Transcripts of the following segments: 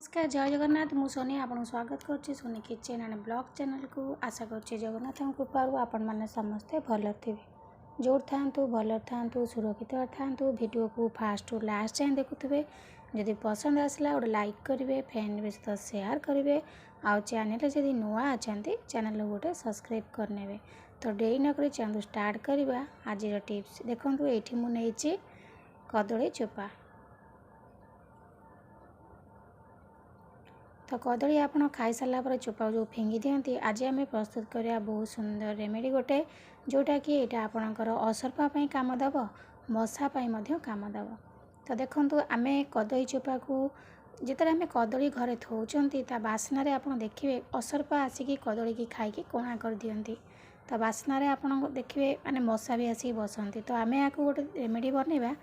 नमस्कार जय जगन्नाथ मु सोनी आपन स्वागत करछि Soni kitchen and blog channel को आशा करछि जगन्नाथ कृपारू आपण माने समस्ते भल थिबे जोर थांतु भल थांतु सुरक्षित थांतु वीडियो को फास्ट टू लास्ट जाए देखुथिबे जदि पसंद आसला गोटे लाइक करेंगे फ्रेंड सहित शेयर करेंगे आउ चैनल जदि नुआ अच्छा चैनल गोटे सब्सक्राइब करने तो डेरी नक चैनल स्टार्ट करवा आज टिप्स देखो ये मुझे कदली चोपा तो कदली आप खाई सारा पर चोपा जो फिंगी दिखती आज आम प्रस्तुत करवा बहुत सुंदर रेमेडी गोटे जोटा कि यहाँ आपणकर असरपा काम दब मशापाई काम दब तो देखो आम कदली चोपा को जिते आम कदली घरे थोचती बास्नार आप देखिए असरपा आसिक कदली की खाई कोणा कर दियंती तो बास्नार आप देखिए माने मशा भी आसिक बसती तो आम या गोटे रेमेडी बनवा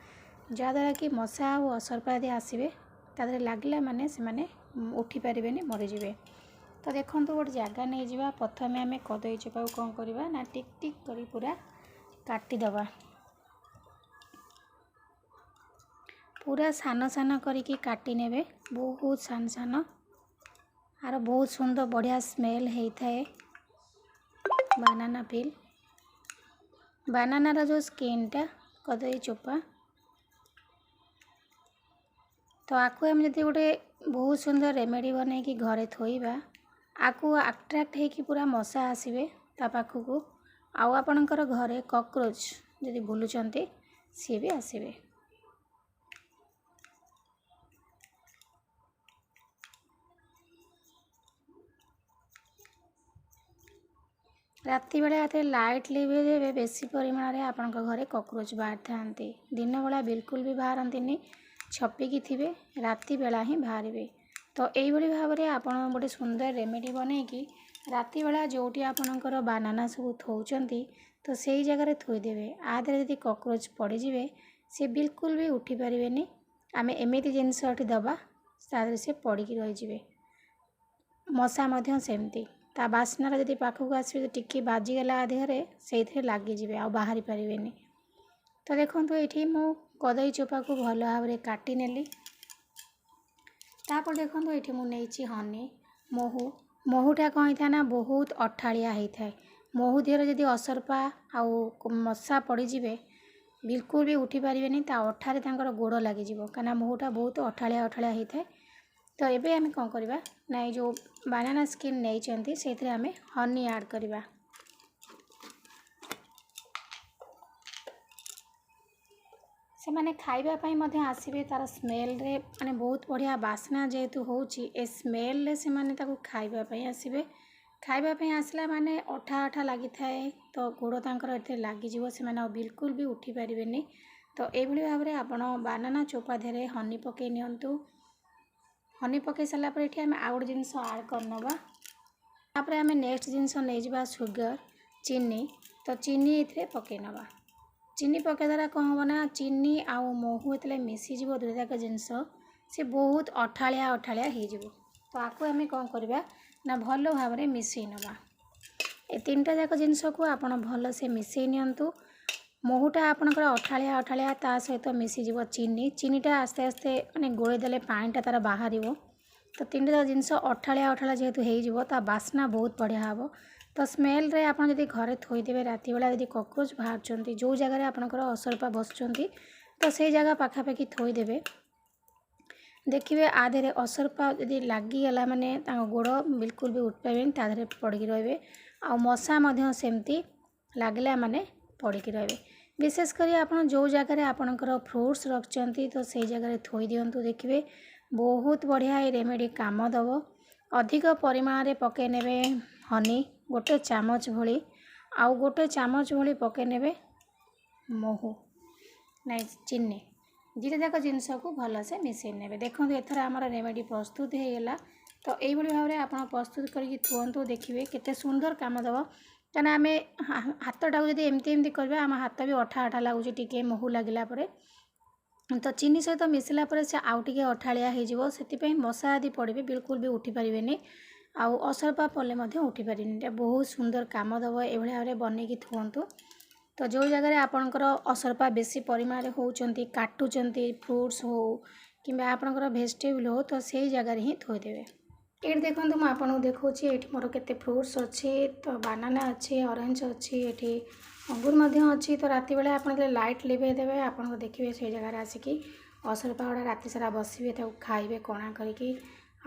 जहाँद्वारा कि मशा और असरपा यदि आसवे तादे लगला माने से माने उठी पारे मरीजे तो देखो गोटे जगह नहीं जावा प्रथम आम कदली चोपा कौन करवा ना टिक टिक कर पूरा काटिदबा पूरा सान सान करिकी काटी नेबे बहुत सान सान आर बहुत सुंदर बढ़िया स्मेल होता है बनाना पील बनानार जो स्किनटा कदली चोपा तो आपको आम जब गोटे बहुत सुंदर रेमेडी बन कि घरे थोइबा आपको अट्राक्ट होकि पूरा मशा आसवे ता पाखक आउ आपणकर घरे कॉकरोच जदि बुलुचंती सी भी आसवे राति बेले लाइट लिभे देवे बेसी परिमाण में आपण घरे कॉकरोच बाहर था दिन बेला बिल्कुल भी बाहरती छपिकी थे राति बेला ही बाहर तो यही भाव में आप गोटे सुंदर रेमेडी बन कि राति बेला जोटी आपणकर बानाना सब थोचंती तो सही जगह थोदेवे आदि जब कॉकरोच पड़े सी बिल्कुल भी उठी पारे आम एमती जिनस दबा से पड़ी रही मशा सेमती ता बास्नार जब पाखक आसवे तो टिकी बाजिगला देहरे से लगिजे आ बाहरी पारे तो देखो ये मु कदली चोपा को भल भाव में काटी नेली तापर देखो ये मुझे हनी महू महूटा कौन होता ना बहुत अठाड़िया होता है महू देहर जदि असरपा आउ मशा पड़े बिल्कुल भी उठी पारे अठारे गोड़ लगिज कहीं महूटा बहुत अठाड़िया अठाड़िया होता है तो ये आम कौन करवा ना जो बनाना स्किन नहीं से आम हनी ऐड करवा से माने खाइबा पई मध्य आसीबे तार स्मेल रे माने बहुत बढ़िया बास्ना जेहेतु होची ए स्मेल रे से माने ताको खाइबा पई आसीबे खाइबा पई आसला माने अठा अठा लागि थाए तो गोड़ तांकर एते लागि जीवो से माने बिल्कुल भी उठी पारिबेनी तो ए भली भाव रे आपण बनाना चोपा धेरे हनी पके नियंतु हनी पके सला पर एठी हम आउट जिंस ऐड करनबा तापर हम नेक्स्ट जिंस नै जिबा सुगर चीनी तो चीनी एथरे पके नबा चीनी पके द्वारा कौन हम ना चीनी आउ महू ये मिसीज दुईटाक जिनस से बहुत अठाड़िया अठाड़िया हो तो आपको आम कौन करवा ना भल भाव में मिसई नवा ए तीनटा जाक जिनस को आप भल से मिसई नियंतु महूटा आपणकर अठाड़िया अठाड़िया ता सहित मिसीज चीनी चीनीटा आस्ते आस्ते मैंने गोलेदेले पानीटा तार बाहर तो तीनटा जिनस अठाड़िया अठाड़िया जेहेतु हो बास्ना बहुत बढ़िया हम तो स्मेल रे आप जब घरे थोदेवे राति बेला यदि कॉकरोच बाहर जो जगह आपणकर असरपा बसुँच तो से जगह पाखापाखि थोदेवे देखिए आधे असरपा यदि लगिगला माने गोड़ बिल्कुल भी उठ पारे ताधे पड़ी रे आ मशा सेमती लगला माने पड़ी रे विशेषकर आप जो जगह आपणकर फ्रूट्स रखिंट तो से जगह थोई दिंतु देखिए बहुत बढ़िया ये रेमेडी काम दब अधिक परिमाण में पके नेबे हनी गोटे चामच भली आउ गोटे चामच भली पके नेबे महू नहीं चीनी दुईटा जाक जिनस को भलसे मिसई ने देखो एथर आमर रेमेडी प्रस्तुत होगा तो यही भाव में आप प्रस्तुत करके थुअंतु देखिए केते सुंदर काम दब कहीं आम हाथटा को एमती एमती करवा आम हाथ भी अठा अठा लगुच टी महू लगिला तो चीनी सहित मिसला से आउ टे अठाड़िया हो मशा यदि पड़े बिल्कुल भी उठी पारे आउ असरपा पड़े उठी पारे बहुत सुंदर काम दब ये भाव में बनईकी थुअंतु तो जो जगह आपणकर असरपा बेसी परिमाण होती काटुंट फ्रुट्स हो किंबा आपणकर भेजिटेबल हो तो से जगार ही थोदेवे। ये देखो मुझे आपको देखा ये मोर केते फ्रुट्स अच्छी तो बानाना अच्छी ऑरेंज अच्छी ये अंगूर अच्छी तो राति बेले आप लाइट लिभे देवे आपको देखिए से जगार आसिकी असरपा गुड़ा राति सारा बसवे खाइबे कणा करके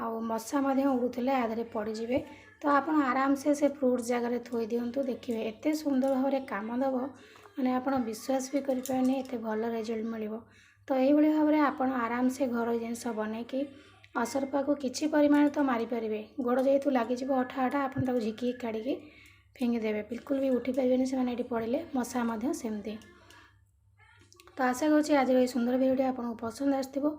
आउ मशा उड़ूले आधे पड़े तो आप आराम से फ्रुट्स जगह थोई दिंतु देखिए एत सुंदर भाव में काम दब मैंने आप विश्वास भी करें एत भल रिजल्ट मिल तो यही भाव में आप आराम से घर जिनस बनईकि असरपा को किसी परिमाण तो मारिपारे गोड़ जेहेतु लगे अठा अठा आप झिकी काढ़ी फिंगिदेवे बिल्कुल भी उठी पारे से पड़े मशा सेमती। तो आशा करुँच आज ये सुंदर वीडियो आपको पसंद आसो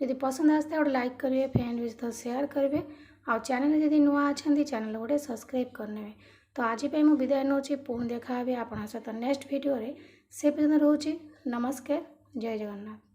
यदि पसंद आसता गोटे लाइक करेंगे फ्रेंड सहित शेयर करेंगे आ चैनल जदि नुआ अच्छा चैनल गोटे सब्सक्राइब करने। तो आज मुझे विदाय नौ पुणी देखा आप सहित नेक्स्ट वीडियो से पर्यटन रोचे नमस्कार जय जगन्नाथ।